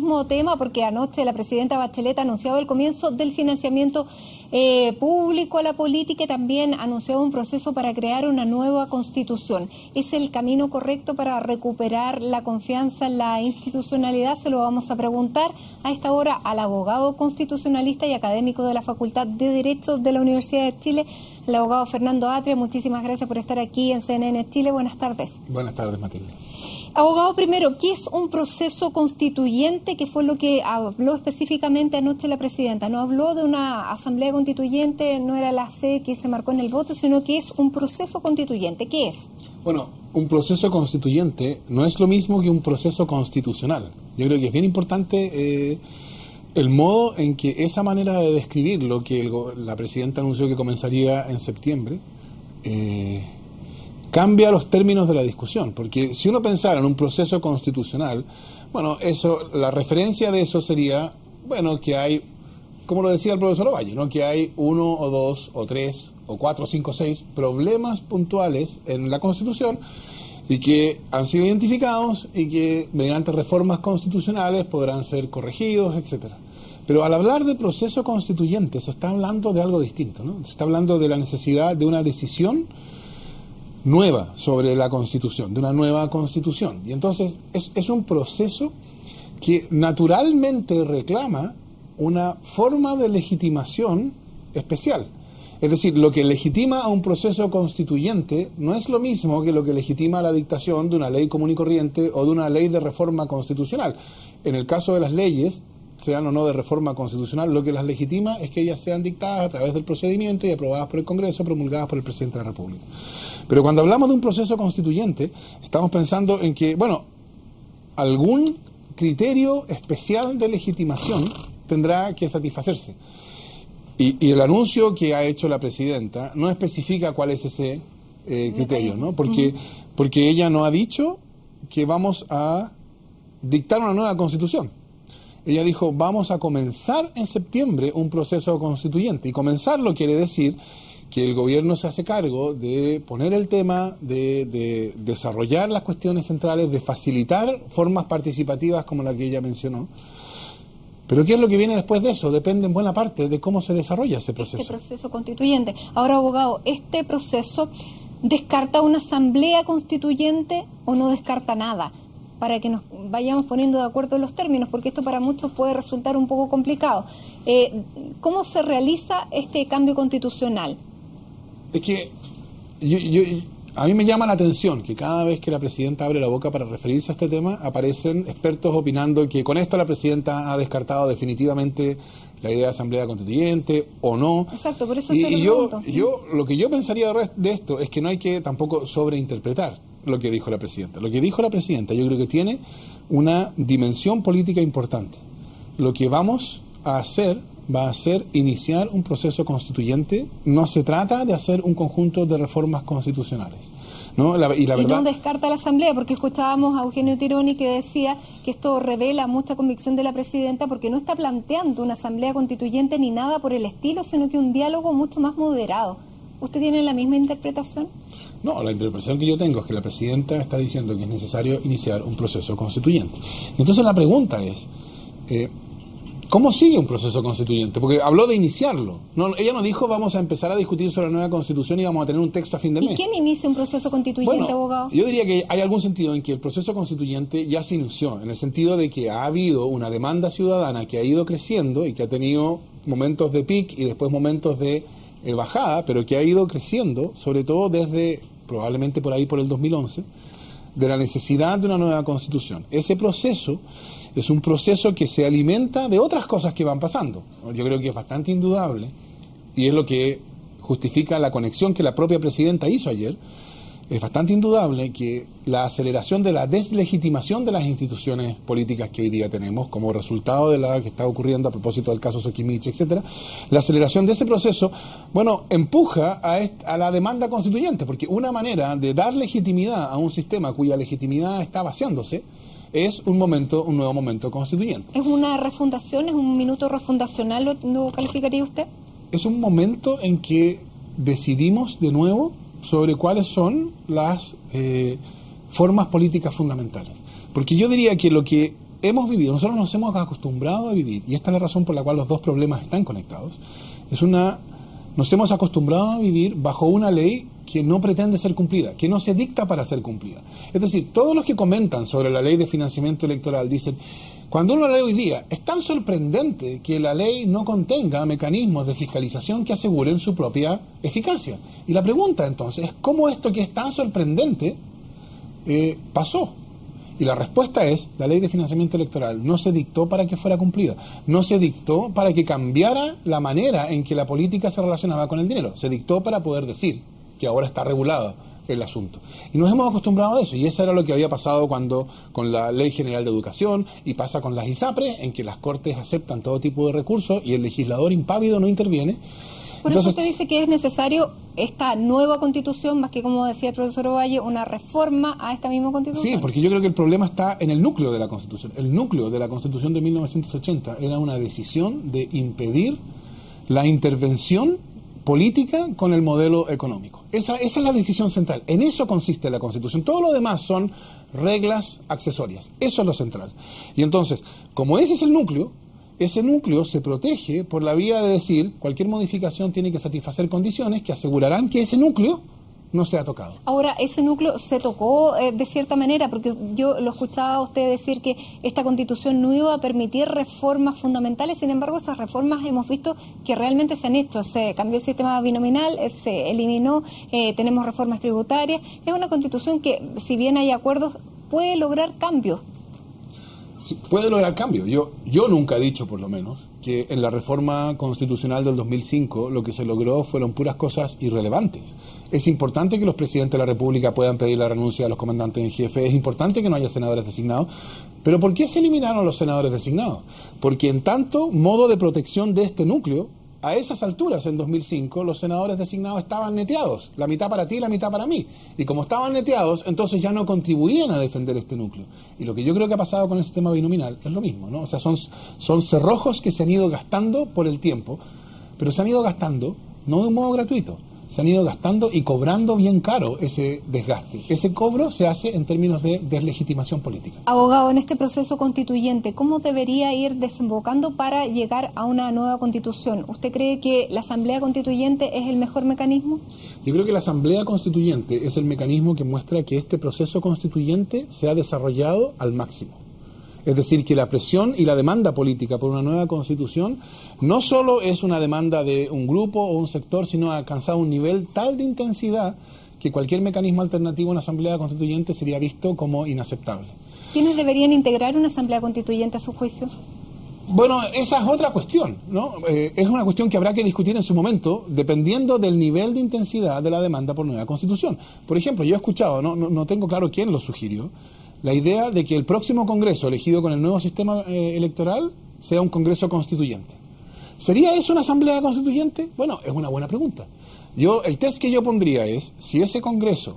mismo tema, porque anoche la presidenta Bachelet anunciaba el comienzo del financiamiento público a la política y también anunció un proceso para crear una nueva constitución. ¿Es el camino correcto para recuperar la confianza en la institucionalidad? Se lo vamos a preguntar a esta hora al abogado constitucionalista y académico de la Facultad de Derecho de la Universidad de Chile, el abogado Fernando Atria. Muchísimas gracias por estar aquí en CNN Chile. Buenas tardes. Buenas tardes, Matilde. Abogado, primero, ¿qué es un proceso constituyente? ¿Qué fue lo que habló específicamente anoche la presidenta? No habló de una asamblea constituyente, no era la C que se marcó en el voto, sino que es un proceso constituyente. ¿Qué es? Bueno, un proceso constituyente no es lo mismo que un proceso constitucional. Yo creo que es bien importante el modo en que esa manera de describir lo que la presidenta anunció que comenzaría en septiembre, cambia los términos de la discusión, porque si uno pensara en un proceso constitucional, bueno, la referencia de eso sería, bueno, que hay, como lo decía el profesor Ovalle, ¿no?, que hay 1 o 2 o 3 o 4, 5, 6 problemas puntuales en la Constitución y que han sido identificados y que mediante reformas constitucionales podrán ser corregidos, etcétera. Pero al hablar de proceso constituyente se está hablando de algo distinto, ¿no? Se está hablando de la necesidad de una decisión nueva sobre la Constitución, de una nueva Constitución. Y entonces es un proceso que naturalmente reclama una forma de legitimación especial. Es decir, lo que legitima a un proceso constituyente no es lo mismo que lo que legitima la dictación de una ley común y corriente o de una ley de reforma constitucional. En el caso de las leyes, sean o no de reforma constitucional, lo que las legitima es que ellas sean dictadas a través del procedimiento y aprobadas por el Congreso, promulgadas por el Presidente de la República. Pero cuando hablamos de un proceso constituyente, estamos pensando en que, bueno, algún criterio especial de legitimación tendrá que satisfacerse. Y el anuncio que ha hecho la presidenta no especifica cuál es ese criterio, ¿no? Porque ella no ha dicho que vamos a dictar una nueva constitución. Ella dijo, vamos a comenzar en septiembre un proceso constituyente. Y comenzarlo quiere decir que el gobierno se hace cargo de poner el tema, de desarrollar las cuestiones centrales, de facilitar formas participativas como la que ella mencionó. Pero ¿qué es lo que viene después de eso? Depende en buena parte de cómo se desarrolla ese proceso. Este proceso constituyente. Ahora, abogado, ¿este proceso descarta una asamblea constituyente o no descarta nada? Para que nos vayamos poniendo de acuerdo en los términos, porque esto para muchos puede resultar un poco complicado. ¿Cómo se realiza este cambio constitucional? Es que a mí me llama la atención que cada vez que la presidenta abre la boca para referirse a este tema, aparecen expertos opinando que con esto la presidenta ha descartado definitivamente la idea de asamblea constituyente o no. Exacto, por eso lo que yo pensaría de esto es que no hay que tampoco sobreinterpretar lo que dijo la presidenta. Lo que dijo la presidenta yo creo que tiene una dimensión política importante. Lo que vamos a hacer va a ser iniciar un proceso constituyente. No se trata de hacer un conjunto de reformas constitucionales, ¿no? Y no descarta la asamblea, porque escuchábamos a Eugenio Tironi que decía que esto revela mucha convicción de la presidenta porque no está planteando una asamblea constituyente ni nada por el estilo, sino que un diálogo mucho más moderado. ¿Usted tiene la misma interpretación? No, la interpretación que yo tengo es que la presidenta está diciendo que es necesario iniciar un proceso constituyente. Entonces la pregunta es, ¿cómo sigue un proceso constituyente? Porque habló de iniciarlo. Ella no dijo vamos a empezar a discutir sobre la nueva constitución y vamos a tener un texto a fin de mes. ¿Y quién inicia un proceso constituyente, abogado? Yo diría que hay algún sentido en que el proceso constituyente ya se inició, en el sentido de que ha habido una demanda ciudadana que ha ido creciendo y que ha tenido momentos de pic y después momentos de bajada, pero que ha ido creciendo, sobre todo desde probablemente por ahí por el 2011, de la necesidad de una nueva constitución. Ese proceso es un proceso que se alimenta de otras cosas que van pasando. Yo creo que es bastante indudable, y es lo que justifica la conexión que la propia presidenta hizo ayer. Es bastante indudable que la aceleración de la deslegitimación de las instituciones políticas que hoy día tenemos, como resultado de la que está ocurriendo a propósito del caso Sokimich, etcétera, la aceleración de ese proceso, bueno, empuja a la demanda constituyente, porque una manera de dar legitimidad a un sistema cuya legitimidad está vaciándose es un nuevo momento constituyente. ¿Es una refundación, es un minuto refundacional, lo calificaría usted? Es un momento en que decidimos de nuevo sobre cuáles son las formas políticas fundamentales. Porque yo diría que lo que nosotros nos hemos acostumbrado a vivir, y esta es la razón por la cual los dos problemas están conectados, nos hemos acostumbrado a vivir bajo una ley que no pretende ser cumplida, que no se dicta para ser cumplida. Es decir, todos los que comentan sobre la ley de financiamiento electoral dicen, cuando uno lee hoy día, es tan sorprendente que la ley no contenga mecanismos de fiscalización que aseguren su propia eficacia. Y la pregunta entonces es, ¿cómo esto que es tan sorprendente pasó? Y la respuesta es, la ley de financiamiento electoral no se dictó para que fuera cumplida, no se dictó para que cambiara la manera en que la política se relacionaba con el dinero, se dictó para poder decir que ahora está regulado el asunto. Y nos hemos acostumbrado a eso, y eso era lo que había pasado con la Ley General de Educación, y pasa con las ISAPRES, en que las Cortes aceptan todo tipo de recursos y el legislador impávido no interviene. Por eso usted dice que es necesario esta nueva Constitución, más que, como decía el profesor Ovalle, una reforma a esta misma Constitución. Sí, porque yo creo que el problema está en el núcleo de la Constitución. El núcleo de la Constitución de 1980 era una decisión de impedir la intervención política con el modelo económico. Esa es la decisión central. En eso consiste la Constitución. Todo lo demás son reglas accesorias. Eso es lo central. Y entonces, como ese es el núcleo, ese núcleo se protege por la vía de decir cualquier modificación tiene que satisfacer condiciones que asegurarán que ese núcleo no sea tocado. Ahora, ese núcleo se tocó de cierta manera, porque yo lo escuchaba a usted decir que esta Constitución no iba a permitir reformas fundamentales, sin embargo esas reformas hemos visto que realmente se han hecho. Se cambió el sistema binominal, se eliminó, tenemos reformas tributarias. Es una Constitución que, si bien hay acuerdos, puede lograr cambios. Puede lograr cambio. Yo nunca he dicho, por lo menos, que en la reforma constitucional del 2005 lo que se logró fueron puras cosas irrelevantes. Es importante que los presidentes de la República puedan pedir la renuncia a los comandantes en jefe, es importante que no haya senadores designados, pero ¿por qué se eliminaron los senadores designados? Porque en tanto modo de protección de este núcleo, a esas alturas, en 2005, los senadores designados estaban neteados, la mitad para ti y la mitad para mí. Y como estaban neteados, entonces ya no contribuían a defender este núcleo. Y lo que yo creo que ha pasado con el sistema binominal es lo mismo, ¿no? O sea, son cerrojos que se han ido gastando por el tiempo, pero se han ido gastando no de un modo gratuito. Se han ido gastando y cobrando bien caro ese desgaste. Ese cobro se hace en términos de deslegitimación política. Abogado, en este proceso constituyente, ¿cómo debería ir desembocando para llegar a una nueva Constitución? ¿Usted cree que la Asamblea Constituyente es el mejor mecanismo? Yo creo que la Asamblea Constituyente es el mecanismo que muestra que este proceso constituyente se ha desarrollado al máximo. Es decir, que la presión y la demanda política por una nueva Constitución no solo es una demanda de un grupo o un sector, sino ha alcanzado un nivel tal de intensidad que cualquier mecanismo alternativo en la Asamblea Constituyente sería visto como inaceptable. ¿Quiénes deberían integrar una Asamblea Constituyente a su juicio? Bueno, esa es otra cuestión, ¿no? Es una cuestión que habrá que discutir en su momento, dependiendo del nivel de intensidad de la demanda por nueva Constitución. Por ejemplo, yo he escuchado, no tengo claro quién lo sugirió, la idea de que el próximo Congreso elegido con el nuevo sistema electoral sea un Congreso constituyente. ¿Sería eso una Asamblea Constituyente? Bueno, es una buena pregunta. El test que yo pondría es, si ese Congreso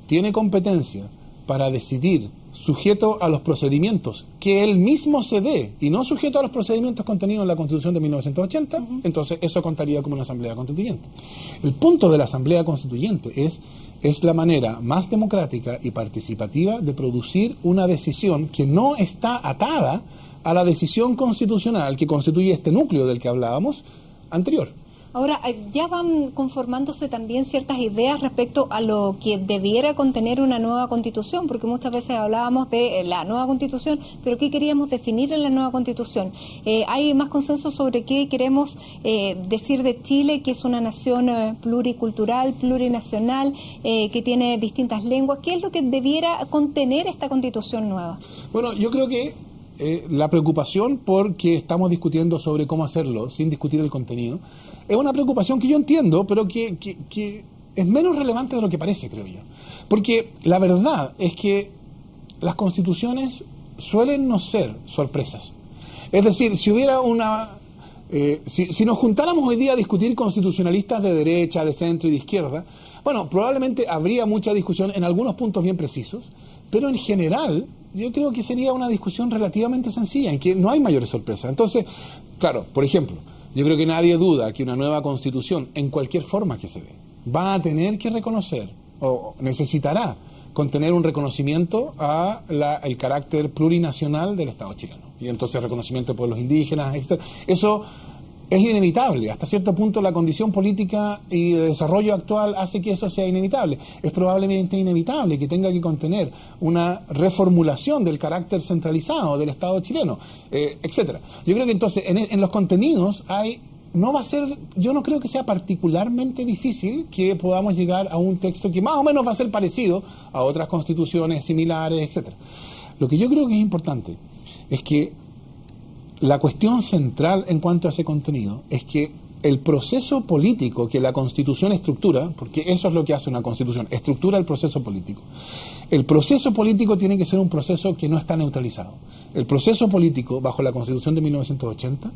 tiene competencia para decidir sujeto a los procedimientos que él mismo se dé y no sujeto a los procedimientos contenidos en la Constitución de 1980, entonces eso contaría como una Asamblea Constituyente. El punto de la Asamblea Constituyente es la manera más democrática y participativa de producir una decisión que no está atada a la decisión constitucional que constituye este núcleo del que hablábamos anterior. Ahora, ya van conformándose también ciertas ideas respecto a lo que debiera contener una nueva Constitución, porque muchas veces hablábamos de la nueva Constitución, pero ¿qué queríamos definir en la nueva Constitución? ¿Hay más consenso sobre qué queremos decir de Chile, que es una nación pluricultural, plurinacional, que tiene distintas lenguas? ¿Qué es lo que debiera contener esta Constitución nueva? Bueno, yo creo que la preocupación porque estamos discutiendo sobre cómo hacerlo sin discutir el contenido es una preocupación que yo entiendo, pero que es menos relevante de lo que parece, creo yo. Porque la verdad es que las constituciones suelen no ser sorpresas. Es decir, si hubiera si nos juntáramos hoy día a discutir constitucionalistas de derecha, de centro y de izquierda, bueno, probablemente habría mucha discusión en algunos puntos bien precisos, pero en general yo creo que sería una discusión relativamente sencilla, en que no hay mayores sorpresas. Entonces, claro, por ejemplo, yo creo que nadie duda que una nueva Constitución, en cualquier forma que se dé, va a tener que reconocer o necesitará contener un reconocimiento a el carácter plurinacional del Estado chileno. Y entonces reconocimiento de pueblos indígenas, etc. Eso es inevitable. Hasta cierto punto la condición política y de desarrollo actual hace que eso sea inevitable. Es probablemente inevitable que tenga que contener una reformulación del carácter centralizado del Estado chileno, etcétera. Yo creo que entonces en los contenidos no va a ser, yo no creo que sea particularmente difícil que podamos llegar a un texto que más o menos va a ser parecido a otras constituciones similares, etcétera. Lo que yo creo que es importante es que la cuestión central en cuanto a ese contenido es que el proceso político que la Constitución estructura, porque eso es lo que hace una Constitución, estructura el proceso político. El proceso político tiene que ser un proceso que no está neutralizado. El proceso político bajo la Constitución de 1980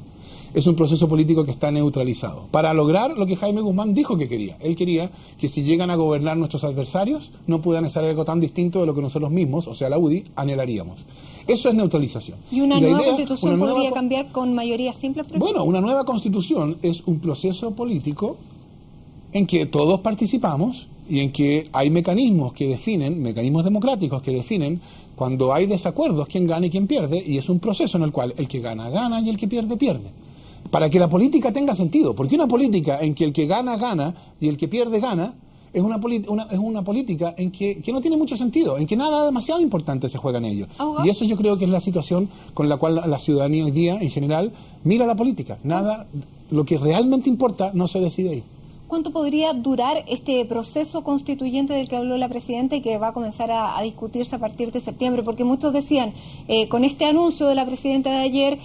es un proceso político que está neutralizado, para lograr lo que Jaime Guzmán dijo que quería. Él quería que si llegan a gobernar nuestros adversarios, no puedan hacer algo tan distinto de lo que nosotros mismos, o sea, la UDI, anhelaríamos. Eso es neutralización. ¿Y una nueva constitución podría cambiar con mayoría simple? Bueno, una nueva constitución es un proceso político en que todos participamos y en que hay mecanismos que definen, mecanismos democráticos que definen cuando hay desacuerdos, quién gana y quién pierde, y es un proceso en el cual el que gana, gana y el que pierde, pierde. Para que la política tenga sentido, porque una política en que el que gana, gana y el que pierde, gana, es una política en que no tiene mucho sentido, en que nada demasiado importante se juega en ello. Y eso yo creo que es la situación con la cual la ciudadanía hoy día, en general, mira la política. Nada, lo que realmente importa no se decide ahí. ¿Cuánto podría durar este proceso constituyente del que habló la presidenta y que va a comenzar a discutirse a partir de septiembre? Porque muchos decían, con este anuncio de la presidenta de ayer,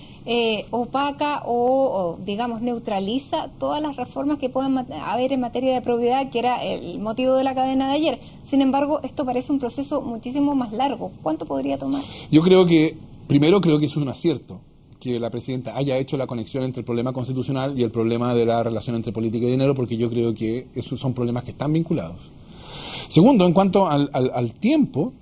opaca o, digamos, neutraliza todas las reformas que puedan haber en materia de probidad, que era el motivo de la cadena de ayer. Sin embargo, esto parece un proceso muchísimo más largo. ¿Cuánto podría tomar? Yo creo que, primero creo que es un acierto que la presidenta haya hecho la conexión entre el problema constitucional y el problema de la relación entre política y dinero, porque yo creo que esos son problemas que están vinculados. Segundo, en cuanto al tiempo,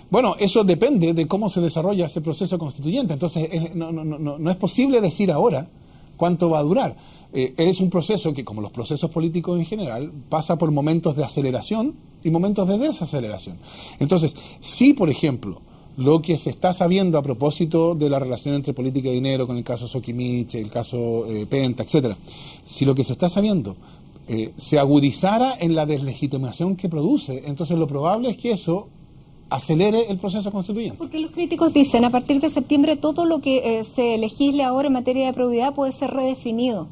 bueno, eso depende de cómo se desarrolla ese proceso constituyente. Entonces, no es posible decir ahora cuánto va a durar. Es un proceso que, como los procesos políticos en general, pasa por momentos de aceleración y momentos de desaceleración. Entonces, si, por ejemplo, lo que se está sabiendo a propósito de la relación entre política y dinero, con el caso Soquimich, el caso Penta, etcétera, si lo que se está sabiendo se agudizara en la deslegitimación que produce, entonces lo probable es que eso acelere el proceso constituyente. Porque los críticos dicen, a partir de septiembre todo lo que se legisle ahora en materia de probidad puede ser redefinido.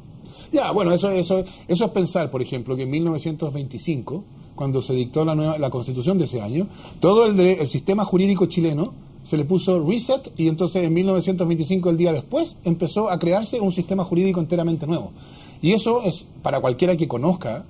Ya, bueno, eso es pensar, por ejemplo, que en 1925, cuando se dictó la Constitución de ese año, todo el sistema jurídico chileno se le puso reset, y entonces en 1925, el día después, empezó a crearse un sistema jurídico enteramente nuevo. Y eso es, para cualquiera que conozca,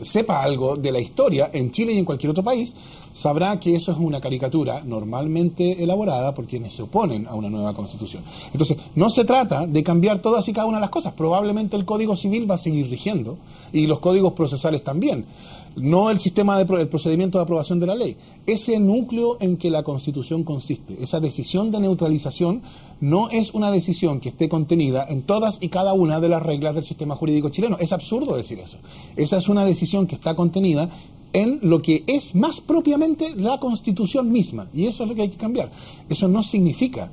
sepa algo de la historia en Chile y en cualquier otro país, sabrá que eso es una caricatura normalmente elaborada por quienes se oponen a una nueva constitución. Entonces, no se trata de cambiar todas y cada una de las cosas. Probablemente el Código Civil va a seguir rigiendo y los códigos procesales también. No el sistema el procedimiento de aprobación de la ley. Ese núcleo en que la Constitución consiste, esa decisión de neutralización, no es una decisión que esté contenida en todas y cada una de las reglas del sistema jurídico chileno. Es absurdo decir eso. Esa es una decisión que está contenida en lo que es más propiamente la Constitución misma. Y eso es lo que hay que cambiar. Eso no significa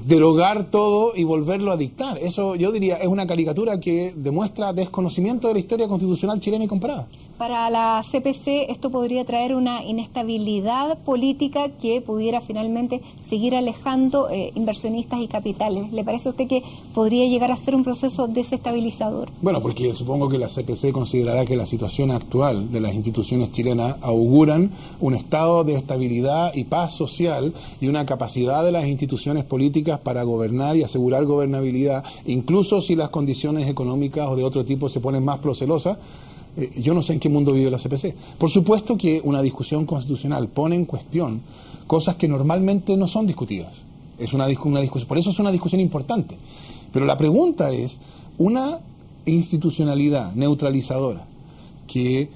derogar todo y volverlo a dictar. Eso, yo diría, es una caricatura que demuestra desconocimiento de la historia constitucional chilena y comparada. Para la CPC esto podría traer una inestabilidad política que pudiera finalmente seguir alejando inversionistas y capitales. ¿Le parece a usted que podría llegar a ser un proceso desestabilizador? Bueno, porque supongo que la CPC considerará que la situación actual de las instituciones chilenas auguran un estado de estabilidad y paz social y una capacidad de las instituciones políticas para gobernar y asegurar gobernabilidad, incluso si las condiciones económicas o de otro tipo se ponen más procelosas. Yo no sé en qué mundo vive la CPC. Por supuesto que una discusión constitucional pone en cuestión cosas que normalmente no son discutidas. Es una discusión, por eso es una discusión importante. Pero la pregunta es, una institucionalidad neutralizadora que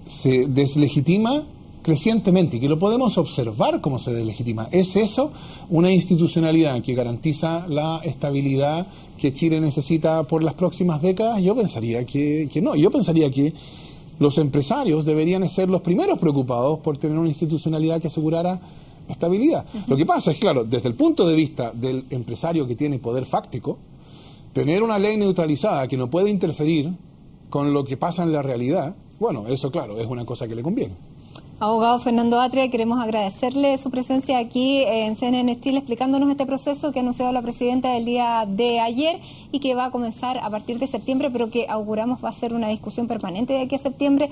se deslegitima crecientemente y que lo podemos observar cómo se deslegitima, ¿es eso una institucionalidad que garantiza la estabilidad que Chile necesita por las próximas décadas? Yo pensaría que no. Yo pensaría que los empresarios deberían ser los primeros preocupados por tener una institucionalidad que asegurara estabilidad. Lo que pasa es, claro, desde el punto de vista del empresario que tiene poder fáctico, tener una ley neutralizada que no puede interferir con lo que pasa en la realidad, bueno, eso claro, es una cosa que le conviene. Abogado Fernando Atria, queremos agradecerle su presencia aquí en CNN Chile explicándonos este proceso que ha anunciado la presidenta el día de ayer y que va a comenzar a partir de septiembre, pero que auguramos va a ser una discusión permanente de aquí a septiembre,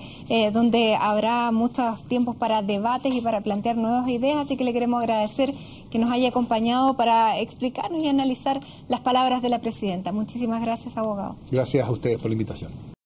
donde habrá muchos tiempos para debates y para plantear nuevas ideas, así que le queremos agradecer que nos haya acompañado para explicarnos y analizar las palabras de la presidenta. Muchísimas gracias, abogado. Gracias a ustedes por la invitación.